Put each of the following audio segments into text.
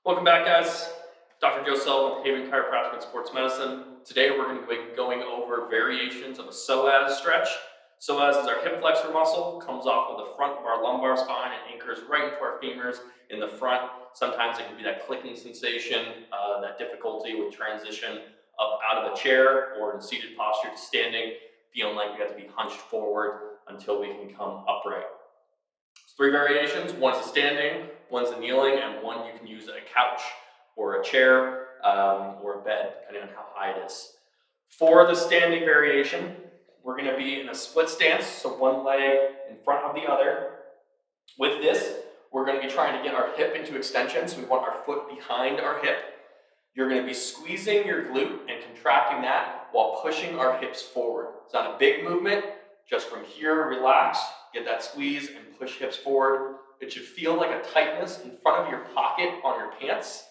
Welcome back, guys. Dr. Joe Sullivan with Haven Chiropractic and Sports Medicine. Today we're going to be going over variations of a psoas stretch. Psoas is our hip flexor muscle, comes off of the front of our lumbar spine and anchors right into our femurs in the front. Sometimes it can be that clicking sensation, that difficulty with transition up out of a chair or in seated posture to standing, feeling like we have to be hunched forward until we can come upright. Three variations. One is a standing, one's a kneeling, and one you can use a couch or a chair or a bed, depending on how high it is. For the standing variation, we're going to be in a split stance, so one leg in front of the other. With this, we're going to be trying to get our hip into extension, so we want our foot behind our hip. You're going to be squeezing your glute and contracting that while pushing our hips forward. It's not a big movement, just from here, relax, get that squeeze and push hips forward. It should feel like a tightness in front of your pocket on your pants.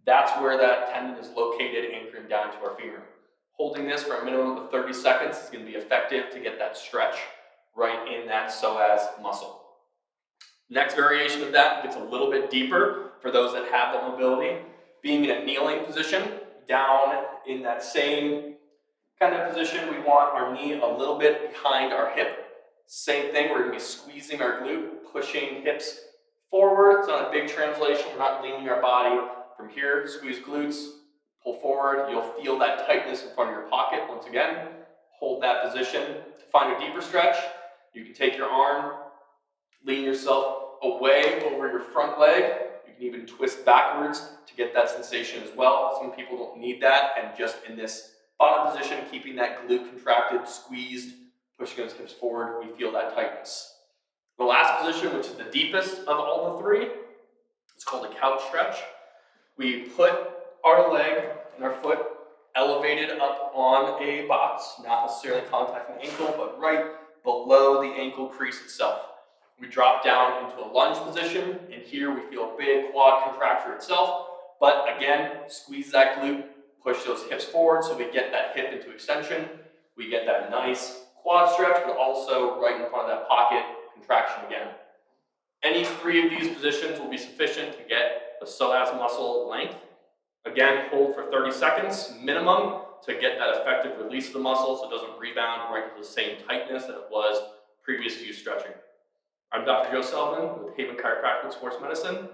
That's where that tendon is located, anchoring down to our femur. Holding this for a minimum of 30 seconds is going to be effective to get that stretch right in that psoas muscle. Next variation of that gets a little bit deeper for those that have the mobility. Being in a kneeling position, down in that same kind of position, we want our knee a little bit behind our hip. Same thing, we're going to be squeezing our glute, pushing hips forward. It's not a big translation, we're not leaning our body from here. Squeeze glutes, pull forward. You'll feel that tightness in front of your pocket. Once again, hold that position. To find a deeper stretch, you can take your arm, lean yourself away over your front leg. You can even twist backwards to get that sensation as well. Some people don't need that, and just in this bottom position, keeping that glute contracted, squeezed, pushing those hips forward, we feel that tightness. The last position, which is the deepest of all the three, it's called a couch stretch. We put our leg and our foot elevated up on a box, not necessarily contacting the ankle, but right below the ankle crease itself. We drop down into a lunge position, and here we feel a big quad contracture itself, but again, squeeze that glute, push those hips forward so we get that hip into extension. We get that nice quad stretch, but also right in front of that pocket contraction again. Any three of these positions will be sufficient to get the psoas muscle length. Again, hold for 30 seconds minimum to get that effective release of the muscle so it doesn't rebound right to the same tightness that it was previous to you stretching. I'm Dr. Joe Sullivan with Haven Chiropractic and Sports Medicine.